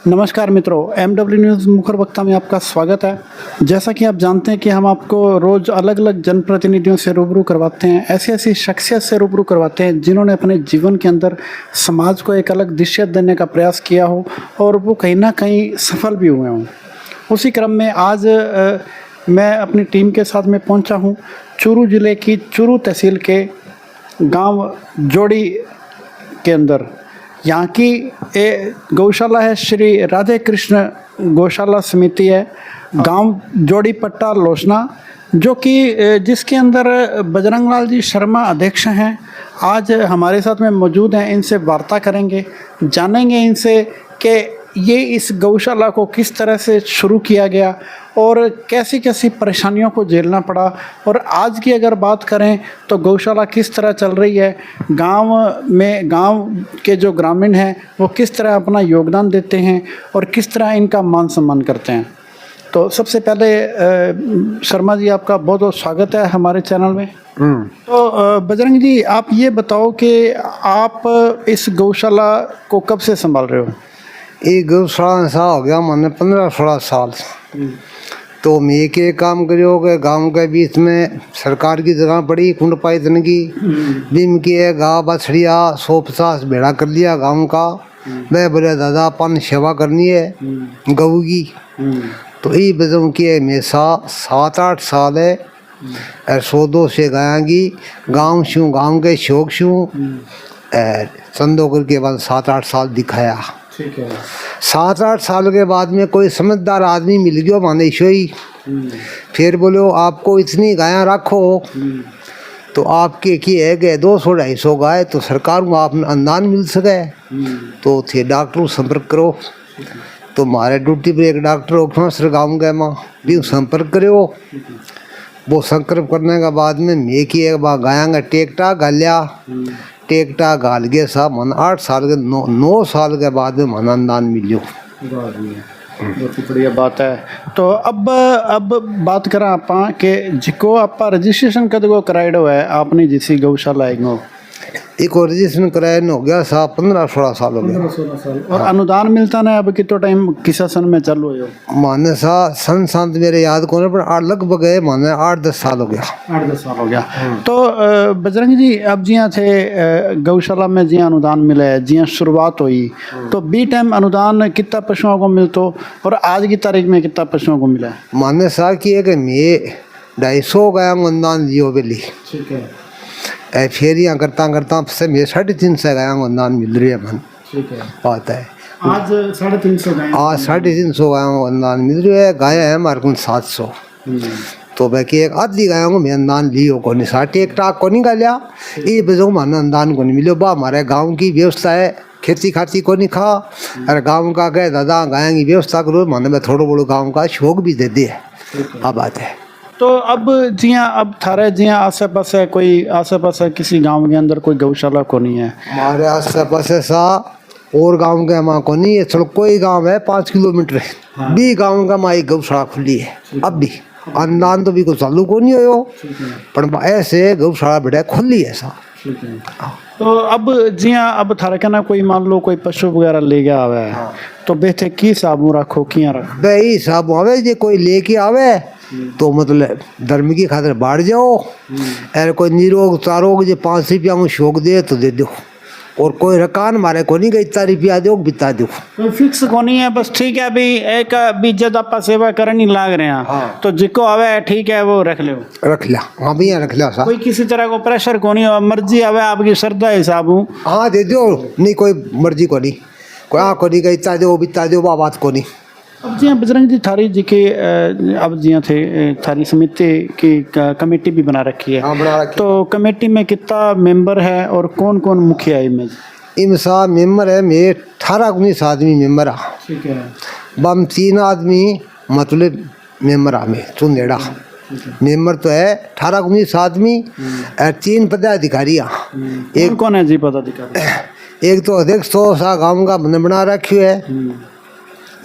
नमस्कार मित्रों, MW news मुखर वक्ता में आपका स्वागत है। जैसा कि आप जानते हैं कि हम आपको रोज़ अलग अलग जनप्रतिनिधियों से रूबरू करवाते हैं, ऐसी ऐसी शख्सियत से रूबरू करवाते हैं जिन्होंने अपने जीवन के अंदर समाज को एक अलग दिशा देने का प्रयास किया हो और वो कहीं ना कहीं सफल भी हुए हों। उसी क्रम में आज मैं अपनी टीम के साथ में पहुँचा हूँ चूरू ज़िले की चूरू तहसील के गाँव जोड़ी के अंदर। यहाँ की गौशाला है श्री राधे कृष्ण गौशाला समिति है, गांव जोड़ी पट्टा लोसना, जो कि जिसके अंदर बजरंग लाल जी शर्मा अध्यक्ष हैं। आज हमारे साथ में मौजूद हैं, इनसे वार्ता करेंगे, जानेंगे इनसे कि ये इस गौशाला को किस तरह से शुरू किया गया और कैसी कैसी परेशानियों को झेलना पड़ा, और आज की अगर बात करें तो गौशाला किस तरह चल रही है, गांव के जो ग्रामीण हैं वो किस तरह अपना योगदान देते हैं और किस तरह इनका मान सम्मान करते हैं। तो सबसे पहले शर्मा जी, आपका बहुत बहुत स्वागत है हमारे चैनल में। तो बजरंग जी, आप ये बताओ कि आप इस गौशाला को कब से संभाल रहे हो? ये गौशाला सा हो गया मैंने 15-16 साल। तो मैं एक काम करियो कि गांव के बीच में सरकार की जगह पड़ी कुंड पाइतन की बीम की है, गाँव बछड़िया 150 भेड़ा कर लिया गांव का। मैं बोले दादा अपन सेवा करनी है गऊ की। तो ये बजों की है हमेशा 7-8 साल है और 100-200 से गाया की गाँव शू गाँव के शौक शू चंदो करके बाद 7-8 साल दिखाया। ठीक है। 7-8 साल के बाद में कोई समझदार आदमी मिल गया माने शोई, फिर बोलो आपको इतनी गायें रखो तो आपके की है कि 200-250 गाय तो सरकार को आप अनुदान मिल सके। तो थे डॉक्टर संपर्क करो। तो हमारे ड्यूटी पर एक डॉक्टर हो सर गाँव गए माँ भी संपर्क करो। वो संपर्क करने के बाद में मैं की एक बार गाया का टेकटा गाल गया साहब मन 8 साल के 9 साल के बाद में मन अनुदान मिलो। बहुत ही बढ़िया बात है। तो अब बात करा आप के जिको आप रजिस्ट्रेशन कद को कराइडो है आपने जिसी गौशाला है एक रजिस्ट्रेशन कराया हो गया साहब 15-16 साल हो गया। 15-16 साल। और अनुदान मिलता ना अब कितो टाइम किसा सन में चालू है? माने सा सन शांत मेरे याद को पर लगभग है माने 8-10 साल हो गया। 8-10 साल हो गया। तो बजरंग जी, अब जिया थे गौशाला में जिया अनुदान मिले जिया शुरुआत हुई तो बी टाइम अनुदान कितना पशुओं को मिलतो और आज की तारीख में कितना पशुओं को मिला? माने सा की है कि मैं 250 गाय अनुदान लियो बेली। ठीक है। फेरियाँ करता से मैं 350 गाय अनुदान मिल रही है मन। ठीक है। बात है आज 350 गाय। आज 350 गाय अनुदान मिल रही है। गाय है हमारे को 700। तो बाकी एक आधी गायों को मैं अनुदान लियो को नहीं 60 टाक को नहीं लिया। ये बजो माना अनुदान को नहीं मिलो बा हमारे गाँव की व्यवस्था है खेती खाती को नहीं खा अरे गाँव का गए दादा गाय की व्यवस्था करो माने मैं थोड़ा बड़ो गाँव का शौक भी दे दिए। अब बात है तो अब जिया अब थारे जिया आसे पासे किसी गांव के अंदर कोई गौशाला को नहीं है? हमारे आसे पासे सा और गांव के माँ को नहीं है। चलो कोई गांव है 5 किलोमीटर है भी गांव का माँ एक गौशाला खुली है। अब भी अनुदान तो भी कुछ चालू को नहीं हो पर ऐसे गौशाला बेटा खुली है सा। तो अब जिया अब थारे कहना कोई मान लो कोई पशु वगैरह ले गया आवे तो बेथे की साबू रखो किया रखो? भाई साबू आवे जे कोई लेके आवे तो मतलब धर्म की खातिर बाढ़ जाओ अरे कोई निरोग चारोग जो 5 रुपया को शौक दे तो दे दो और कोई रकान मारे को नहीं गई इतना रुपया दो बिता दो। तो फिक्स को नहीं है बस ठीक है अभी एक बीजत आप सेवा करनी लाग रहे हैं। हाँ। तो जिको आवे ठीक है वो रख लिया। हाँ भैया रख लिया सा। कोई किसी तरह को प्रेशर को नहीं, मर्जी आवे आपकी श्रद्धा हिसाब। हाँ दे दो नहीं कोई मर्जी को नहीं कोई हाँ को नहीं गई इतना दो बिता दो बात को नहीं। अब जिया बजरंग जी थारी जी के अब जिया थे थारी समिति की कमेटी भी बना रखी है। हाँ बना रखी। तो कमेटी में कितना मेंबर है और कौन कौन मुखिया है इनमें? इनमें सा मेंबर है मैं 18-19 आदमी मेंबर आ। ठीक है। बम 3 आदमी मतलब मेंबर आ में चुनेड़ा मेंबर तो है 18-19 आदमी और 3 पदाधिकारी। एक कौन है जी पदाधिकारी? एक तो अध्यक्ष तो सा गाँव का बना रखी है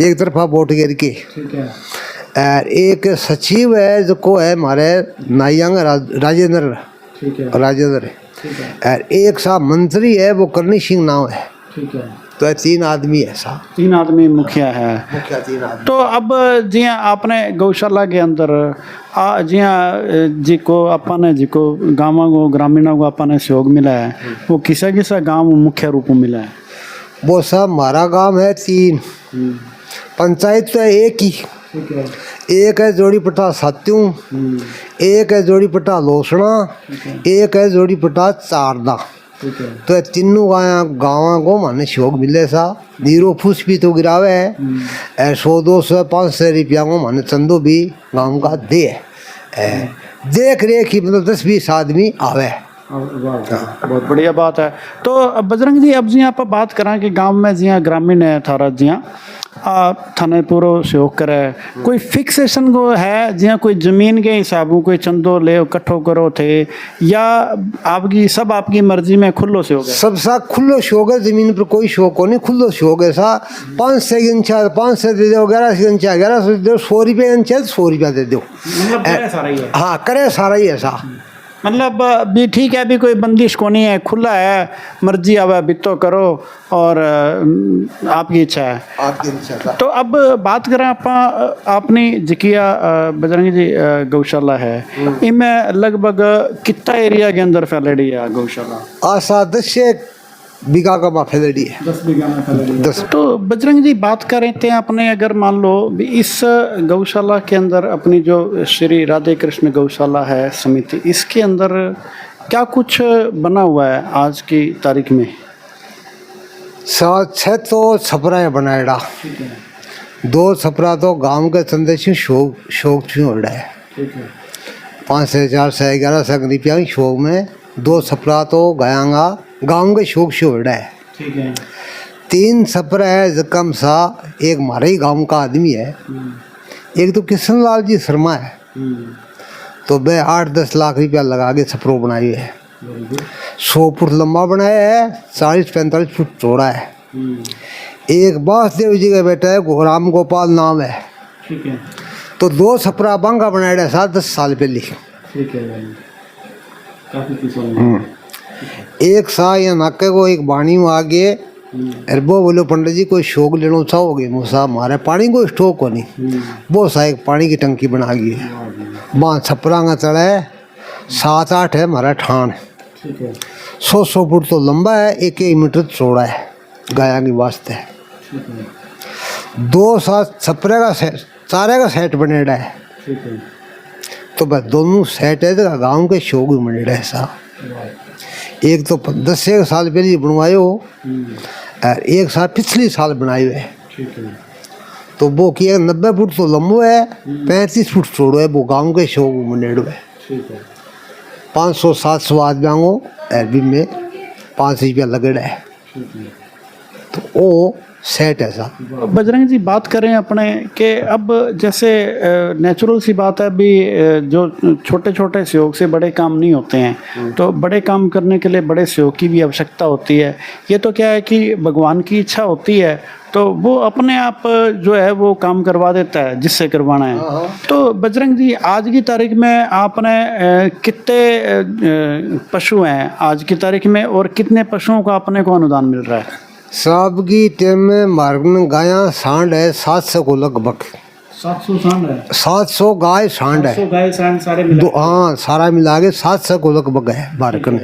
एक तरफा वोट गिर के। ठीक है। और एक सचिव है जो को है हमारे नायंग राजेंद्र। ठीक है। राजेंद्र और एक सा मंत्री है वो करनी सिंह नाम है। ठीक है। तो ये 3 आदमी है सा, 3 आदमी मुखिया है। मुखिया 3 आदमी। तो अब जियां आपने गौशाला के अंदर जियां जिको अपने जिको गाँव को ग्रामीणों को अपने सहयोग मिला है, वो किसा किसा गाँव मुख्य रूप में मिला है? वो सब हमारा गांव है 3, पंचायत तो है एक ही। एक है जोड़ी पटा सात्यूं, एक है जोड़ी पटा लोसना, एक है जोड़ी पटा चारदा। तो ये तीनों गाँव को माने सहयोग मिले सा। नीरो फूस भी तो गिरावे है, 100-200-500 रुपया को माने चंदो भी गाँव का दे है। देख रेख की मतलब 10-20 आदमी आवे। बहुत बढ़िया बात है। तो बजरंग जी, अब जी आप बात करें कि गांव में जियां ग्रामीण है थारा जियां थाने पूरा सहयोग करे, कोई फिक्सेशन को है जियां कोई जमीन के हिसाबों कोई चंदो ले इकट्ठो करो थे, या आपकी सब आपकी मर्जी में खुल्लो सहयोग है? सब सा खुल्लो शौक है, जमीन पर कोई शौक को नहीं, खुल्लो शौक है सा। 500 इंचा 500 दे दो, 1100 इंचा 1100 दे दो, 100 रुपये इंचा 100 रुपया दे दो। मतलब करे सारा ही है। हाँ करे सारा ही ऐसा। मतलब भी ठीक है, अभी कोई बंदिश को नहीं है, खुला है, मर्जी आवे बितो करो और आपकी इच्छा है। आपकी इच्छा था। तो अब बात करें अपनी जिकिया बजरंग जी गौशाला है, इनमें लगभग कितना एरिया के अंदर फैलेडी है गौशाला? आशा 10 बीघा का फैलेडी है। 10 बीघा में फैलेडी है। 10। तो बजरंग जी बात कर रहे थे अपने, अगर मान लो इस गौशाला के अंदर अपनी जो श्री राधे कृष्ण गौशाला है समिति, इसके अंदर क्या कुछ बना हुआ है आज की तारीख में? 6 तो छपरा है बनाएड़ा, 2 छपरा तो गांव के चंदे से शौक छोड़ा है। 500 400 1100 रुपया शौक में 2 छपरा तो गयांगा गांव के शौक से उड़ा है। ठीक है। 3 छपरा है जकम सा, एक हमारे ही गांव का आदमी है, एक तो किशन लाल जी शर्मा है। तो वे 8-10 लाख रुपया लगा के छपरो बनाई है। 100 फुट लंबा बनाया है, 40-45 फुट चौड़ा है। एक बासदेव जी का बेटा है, राम गोपाल नाम है। ठीक है। तो 2 छपरा बांगा बनाया है 10 साल पहले। ठीक है, काफी एक सा या नाके को एक बाणी में आगे अरबो बोलो पंडित जी कोई शौक लेना चाहोगे? मुसा हमारे पानी को स्टॉक को नहीं, वो सा एक पानी की टंकी बना गई है। वहाँ छपरा का चढ़ा है, 7-8 है हमारा ठान। 100 फुट तो लंबा है, 1 मीटर चौड़ा है गाया की वास्ते। 2 सात छपरे का सेट, 4 का सेट बनेड़ा है। तो बस दोनों सेट है तो गाँव के शौक भी बनेड़ा है सा। एक तो 10 साल पहले बनवायो और एक साल पिछली साल बनाए हुए। तो वो किया 90 फुट तो लंबो है, 35 फुट चौड़ो है, वो गांव के शौक बनेड़ो है। 500-700 आदमियों को अरबी में 5 रुपया लगेड़ा है। तो वो सेट है सा। बजरंग जी बात करें अपने कि अब जैसे नेचुरल सी बात है, अभी जो छोटे छोटे सहयोग से बड़े काम नहीं होते हैं, तो बड़े काम करने के लिए बड़े सहयोग की भी आवश्यकता होती है। ये तो क्या है कि भगवान की इच्छा होती है, तो वो अपने आप जो है वो काम करवा देता है जिससे करवाना है। तो बजरंग जी आज की तारीख में आपने कितने पशु हैं आज की तारीख में, और कितने पशुओं का अपने को अनुदान मिल रहा है? सब की टेम में मार्गन गाया सांड है 700 को लगभग। 700 सांड है, 700 गाय सांड है, 700 गाय सांड सारे मिला। हाँ सारा मिला के 700 को लगभग है मार्गन।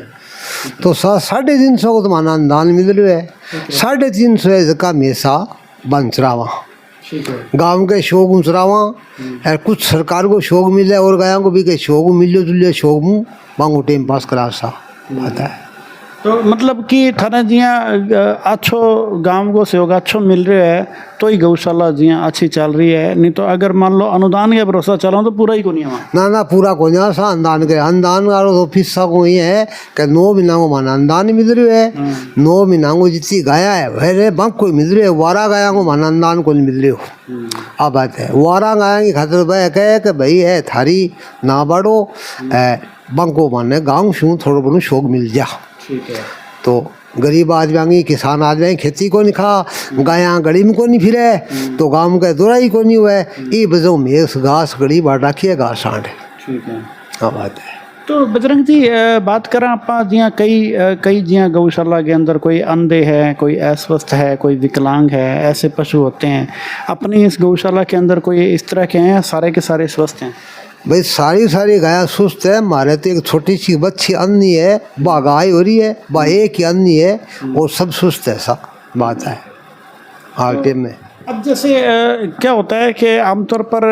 तो 350 को तो माना अनुदान मिल रहा है। 350 है जका मेसा बंचरावा गाँव के शौक उचरावा है, कुछ सरकार को शौक मिले और गायों को भी कहीं शौक मिलो जुलियो शौक मुँह मांगो टाइम पास करा सा आता है। तो मतलब कि थाने जिया अच्छो गांव को सहयोग अच्छो मिल रहा है तो ही गौशाला जिया अच्छी चल रही है, नहीं तो अगर मान लो अनुदान के भरोसा चलो तो पूरा ही को नहीं है। ना पूरा को नहीं सा अनुदान के अनुदान का तो फिस्सा को ही है कि 9 महीना को माना अनुदान मिल रहा है। 9 महीना को जितनी गाया है वह बंक को मिल रही है, 12 गाया को माना अनुदान को नहीं मिल रही हो। अब बात है 12 गाया की खातिर वह कहे कि भाई है थारी ना बढ़ो बंक को माने गाँव शू थोड़ा बहुत शौक मिल जा। तो गरीब आदमी किसान आदमी खेती को नहीं खा, गाया गड़ी में को नहीं फिरे, तो गाँव का दुराई को नहीं हुआ। ये बजो मेघ घास गड़ी बांट रखी है घास सांड। हाँ बात है। तो बजरंग जी बात करें आप जियां कई जियां गौशाला के अंदर कोई अंधे है, कोई अस्वस्थ है, कोई विकलांग है, ऐसे पशु होते हैं। अपनी इस गौशाला के अंदर कोई इस तरह के हैं या सारे के सारे स्वस्थ हैं? भाई सारी गायें सुस्त है। हमारे तो एक छोटी सी बच्ची अन्नी है, बा गाय हो रही है, बा एक ही अन्नी है, और सब सुस्त है। सब बात है हाल टाइम में। अब जैसे क्या होता है कि आमतौर पर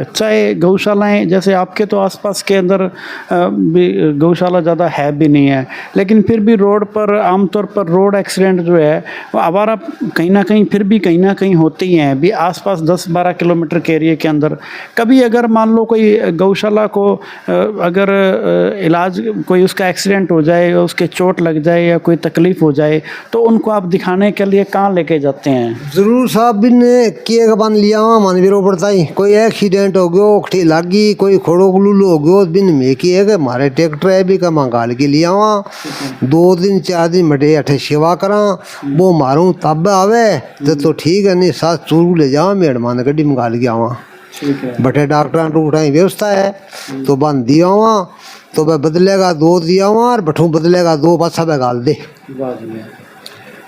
चाहे गौशालाएं जैसे आपके तो आसपास के अंदर भी गौशाला ज़्यादा है भी नहीं है, लेकिन फिर भी रोड पर आमतौर पर रोड एक्सीडेंट जो है वो आवारा कहीं ना कहीं फिर भी कहीं ना कहीं होते ही हैं भी आसपास 10-12 किलोमीटर के एरिए के अंदर। कभी अगर मान लो कोई गौशाला को अगर इलाज कोई उसका एक्सीडेंट हो जाए या उसके चोट लग जाए या कोई तकलीफ़ हो जाए तो उनको आप दिखाने के लिए कहाँ लेके जाते हैं? जरूर साहब बिन के बन लिया मन भी रो पड़ता ही। कोई एक्सीडेंट हो गयो, खटी लग गई, कोई खोड़ो गुलूलो हो गयो, बिन में की है कि हमारे ट्रैक्टर है भी का मंगाल के लिया वहाँ 2 दिन 4 दिन मटे अठे सेवा करा, वो मारूँ तब आवे तो ठीक है, नहीं साथ चूरू ले जावा मेहमान गड्डी मंगाल के आवा। बटे डॉक्टर टूटाई व्यवस्था है तो बन दिया वहाँ, तो वह बदलेगा 2 दिया वहाँ और बठू बदलेगा 2 पासा बगाल दे।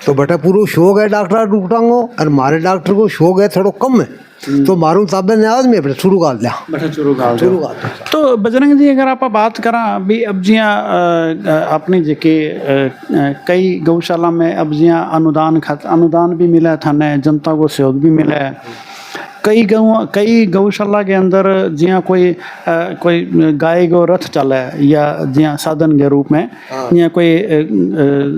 तो बेटा पूरा शौक है डॉक्टर डूटांगो, और हमारे डॉक्टर को शौक है थोड़ा कम है तो मारूं तब ने आज में शुरू कर दिया। तो बजरंग जी अगर आप बात करा भी अब जियां अपनी जेके कई गौशाला में अब जियां अनुदान भी मिला था ने, जनता को सहयोग भी मिला है। कई गौशाला के अंदर जियां कोई गाय गो रथ चला है या जियां साधन के रूप में या कोई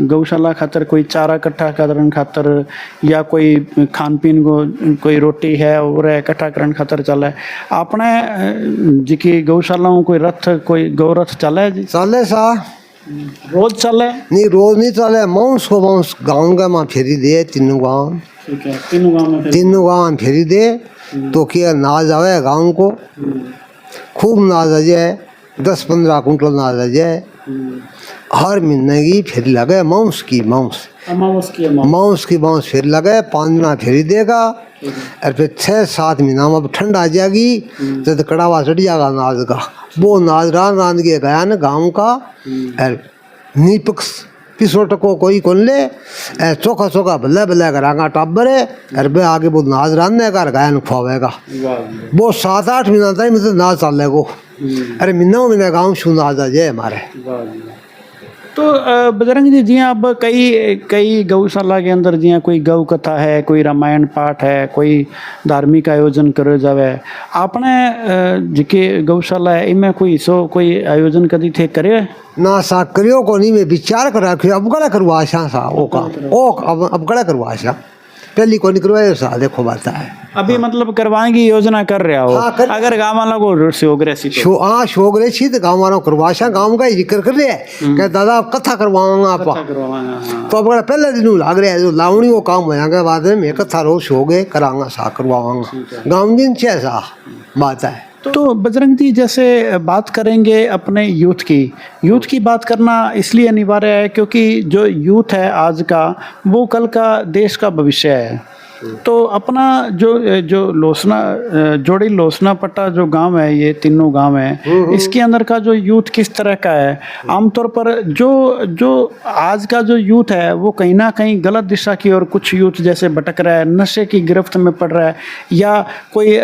गौशाला खातर कोई चारा इकट्ठा करने खातर या कोई खान पीन को कोई रोटी है और इकट्ठा करने खातर चला है। आपने जी गौशालाओं कोई रथ कोई गौरथ चला है? जी चले सा रोज चले? नहीं रोज नहीं चले, मांस को मांस गाँव का माँ फेरी दे, तीनों गाँव में फेरी दे तो क्या नाज आवे गाँव को, खूब नाज आ जाए, 10-15 कुंटल नाज आ जाए। हर महीने की फेरी लगे मांस की फेरी लगे, 5 महीना फेरी देगा और फिर 6-7 महीना में ठंड आ जाएगी तो कड़ावा चढ़ जाएगा नाज का। वो नाज रान के गया न गाँव का और नीपक्स पिसोट को कोई कौन ले चोखा भले करागा टाबर है और बे आगे वो नाज रानने का गायन खुआवेगा। वो 7-8 महीना तक मतलब नाज चलेगो। अरे महीना गाँव शू नाज आ जाए हमारे। तो बजरंग जी जियां अब कई गौशाला के अंदर जियां कोई गौ कथा है, कोई रामायण पाठ है, कोई धार्मिक आयोजन करो जावे, आपने जिके गौशाला है इनमें कोई आयोजन कदी थे करे ना सा करियो को नहीं, मैं विचार कर रखियो अब गड़ा करवा सा ओ का ओ अब गड़ा करवा सा पहली को नहीं करवाए सा। देखो बात है अभी मतलब करवाने की योजना कर रहा हो। हाँ, अगर गाँव वालों को शौक रही शौक रही तो गाँव वालों करवा सा, गाँव का ही जिक्र कर रहे हैं कि दादा कथा करवाऊंगा आप तो अब पहले दिन लाग रहे हैं जो लावणी वो काम होगा बाद में मैं कथा रोज शौक है करांगा सा करवाऊंगा गाँव दिन छः सा बात है। तो बजरंग जी जैसे बात करेंगे अपने यूथ की बात करना इसलिए अनिवार्य है क्योंकि जो यूथ है आज का वो कल का देश का भविष्य है। तो अपना जो लोसना जोड़ी लोसना पट्टा जो गांव है, ये तीनों गांव है, इसके अंदर का जो यूथ किस तरह का है? आमतौर पर जो आज का जो यूथ है वो कहीं ना कहीं गलत दिशा की ओर कुछ यूथ जैसे भटक रहा है, नशे की गिरफ्त में पड़ रहा है, या कोई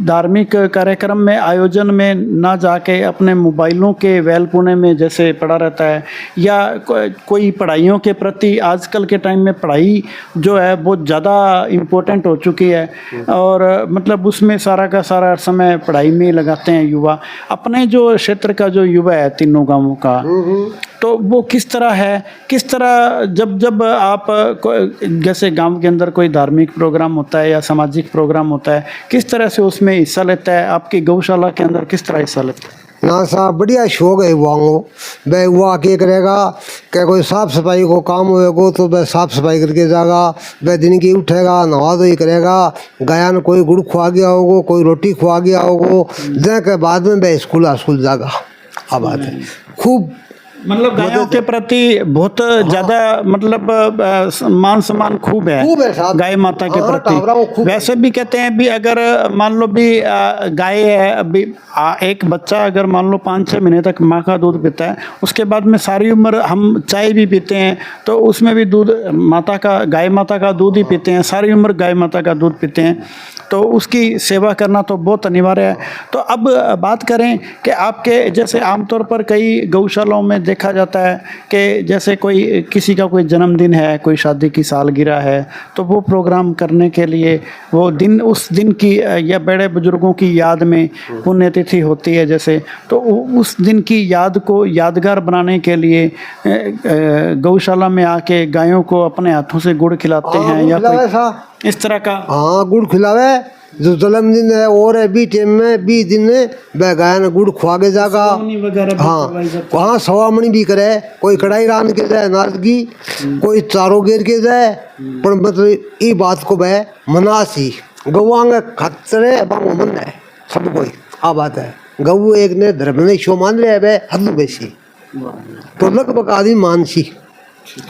धार्मिक कार्यक्रम में आयोजन में ना जाके अपने मोबाइलों के वैलपुने में जैसे पड़ा रहता है, या कोई पढ़ाइयों के प्रति आजकल के टाइम में पढ़ाई जो है बहुत ज़्यादा इम्पोर्टेंट हो चुकी है और मतलब उसमें सारा का सारा समय पढ़ाई में लगाते हैं युवा। अपने जो क्षेत्र का जो युवा है तीनों गांवों का, तो वो किस तरह है, किस तरह जब आप जैसे गांव के अंदर कोई धार्मिक प्रोग्राम होता है या सामाजिक प्रोग्राम होता है, किस तरह से उसमें हिस्सा लेता है? आपकी गौशाला के अंदर किस तरह हिस्सा लेता है? ना साहब बढ़िया शौक है युवाओं को। वह युवा क्या करेगा क्या कोई साफ़ सफाई को काम होएगा तो वह साफ़ सफाई करके जाएगा, वह दिन की उठेगा नहा धोई करेगा, गाया ने कोई गुड़ खुआ गया होगा, कोई रोटी खुआ गया होगा, जै के बाद में वह स्कूल जाएगा। अब बात है खूब मतलब गायों के प्रति बहुत ज्यादा मतलब मान सम्मान खूब खूब है है साहब। गाय माता के हाँ, टावरा को प्रति। खूब है। वैसे भी कहते हैं भी अगर मान लो भी गाय है अभी एक बच्चा अगर मान लो 5-6 महीने तक माँ का दूध पीता है, उसके बाद में सारी उम्र हम चाय भी पीते हैं तो उसमें भी दूध माता का गाय माता का दूध ही पीते हैं, सारी उम्र गाय माता का दूध पीते हैं, तो उसकी सेवा करना तो बहुत अनिवार्य है। तो अब बात करें कि आपके जैसे आमतौर पर कई गौशालाओं में देखा जाता है कि जैसे कोई किसी का कोई जन्मदिन है, कोई शादी की सालगिरह है, तो वो प्रोग्राम करने के लिए वो दिन उस दिन की या बड़े बुजुर्गों की याद में पुण्यतिथि होती है जैसे, तो उस दिन की याद को यादगार बनाने के लिए गौशाला में आके गायों को अपने हाथों से गुड़ खिलाते हैं या कोई इस तरह का। हाँ, गुड़ खिलावे जो जन्मदिन है और है भी टाइम में भी दिन में वह गाय ने गुड़ खुआ के जागा। हाँ वहाँ सवामणी भी करे, कोई कढ़ाई रान के जाए नारद की, कोई चारों घेर के जाए, पर मतलब ये बात को वह मनासी गौवांग खतरे मन है सब कोई। आ बात है गऊ एक ने धर्म में शो मान रहे है हद बेसी तो लगभग आदमी मानसी।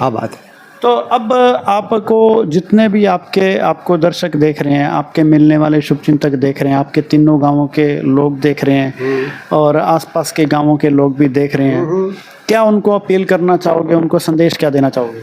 आ बात है। तो अब आपको जितने भी आपको दर्शक देख रहे हैं, आपके मिलने वाले शुभचिंतक देख रहे हैं, आपके तीनों गांवों के लोग देख रहे हैं और आसपास के गांवों के लोग भी देख रहे हैं, क्या उनको अपील करना चाहोगे, उनको संदेश क्या देना चाहोगे?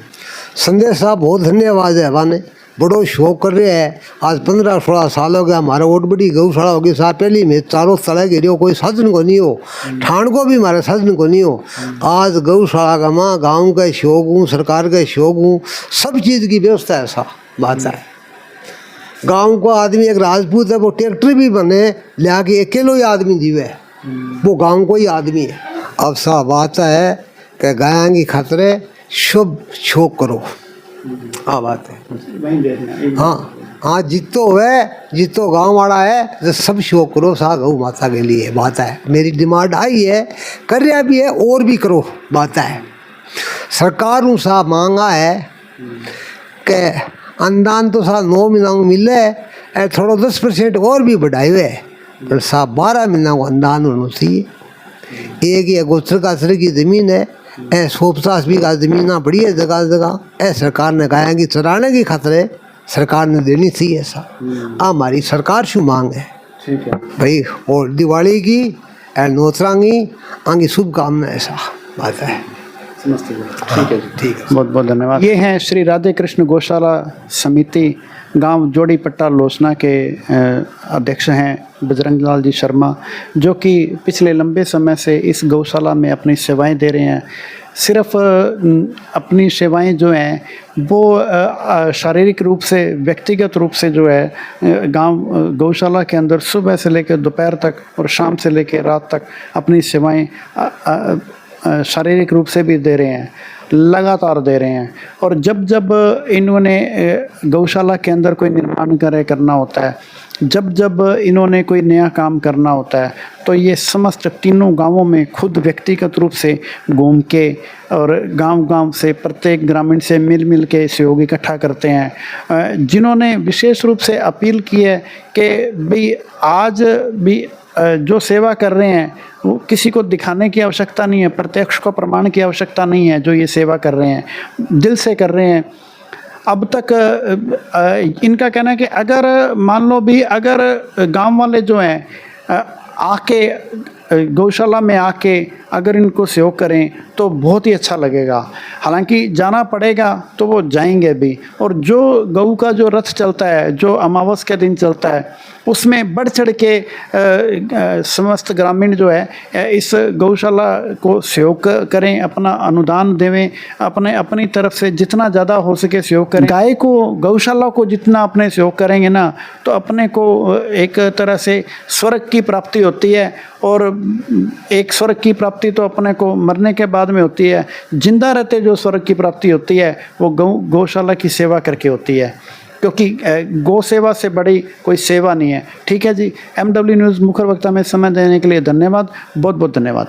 संदेश साहब बहुत धन्यवाद है हमारे बड़ो शौक कर रहे हैं। आज 15-16 साल हो गया हमारे ओट बड़ी गौशाला होगी साहब। पहली में चारों तरह गिरी हो, कोई साधन को नहीं हो, ठाण को भी हमारे साधन को नहीं हो। आज गौशाला का माँ गाँव का शौक हूँ, सरकार का शौक हूँ, सब चीज़ की व्यवस्था ऐसा बात है। गाँव को आदमी एक राजपूत है, वो ट्रैक्टर भी बने लिया के अकेलो ही आदमी जीवे, वो गाँव को ही आदमी है। अब सा बात है कि गाय की खतरे शुभ शौक करो। हाँ बात है। हाँ जितो है जितो गांव वाला है तो सब शौक करो सा गौ माता के लिए। बात है मेरी डिमांड आई है, कर रहा भी है और भी करो। बात है सरकार नु सा मांगा है कि अनुदान तो सा 9 महीना मिले, थोड़ा 10% और भी बढ़ाए हुए पर सा 12 महीना को अनुदान होना चाहिए। एक ये गोचर का की ज़मीन है, 150 बीघा जमीन पड़ी है जगह जगह, सरकार ने कहा कि चराने की खतरे सरकार ने देनी चाहिए। ऐसा हमारी सरकार शु मांग है। ठीक है भाई और दिवाली की नोतरांगी आगे शुभकामना ऐसा बात है। ठीक है ठीक है बहुत बहुत धन्यवाद। ये हैं श्री राधे कृष्ण गौशाला समिति गांव जोड़ीपट्टा लोसना के अध्यक्ष हैं बजरंग लाल जी शर्मा, जो कि पिछले लंबे समय से इस गौशाला में अपनी सेवाएं दे रहे हैं। सिर्फ अपनी सेवाएं जो हैं वो शारीरिक रूप से व्यक्तिगत रूप से जो है गांव गौशाला के अंदर सुबह से लेकर दोपहर तक और शाम से लेकर रात तक अपनी सेवाएं शारीरिक रूप से भी दे रहे हैं, लगातार दे रहे हैं। और जब जब इन्होंने गौशाला के अंदर कोई निर्माण कार्य करना होता है, जब जब इन्होंने कोई नया काम करना होता है, तो ये समस्त तीनों गांवों में खुद व्यक्तिगत रूप से घूम के और गांव-गांव से प्रत्येक ग्रामीण से मिल के सहयोग इकट्ठा करते हैं। जिन्होंने विशेष रूप से अपील की है कि भाई आज भी जो सेवा कर रहे हैं वो किसी को दिखाने की आवश्यकता नहीं है, प्रत्यक्ष को प्रमाण की आवश्यकता नहीं है। जो ये सेवा कर रहे हैं दिल से कर रहे हैं। अब तक इनका कहना है कि अगर मान लो भी अगर गांव वाले जो हैं आके गौशाला में आके अगर इनको सहयोग करें तो बहुत ही अच्छा लगेगा। हालांकि जाना पड़ेगा तो वो जाएंगे भी। और जो गऊ का जो रथ चलता है, जो अमावस के दिन चलता है, उसमें बढ़ चढ़ के समस्त ग्रामीण जो है इस गौशाला को सहयोग करें, अपना अनुदान देवें, अपनी तरफ से जितना ज़्यादा हो सके सहयोग करें। गाय को गौशाला को जितना अपने सहयोग करेंगे ना तो अपने को एक तरह से स्वर्ग की प्राप्ति होती है। और एक स्वर्ग की प्राप्ति तो अपने को मरने के बाद में होती है, जिंदा रहते जो स्वर्ग की प्राप्ति होती है वो गौशाला की सेवा करके होती है, क्योंकि गौ सेवा से बड़ी कोई सेवा नहीं है। ठीक है जी। MW न्यूज़ मुखर वक्ता में समय देने के लिए धन्यवाद, बहुत बहुत धन्यवाद।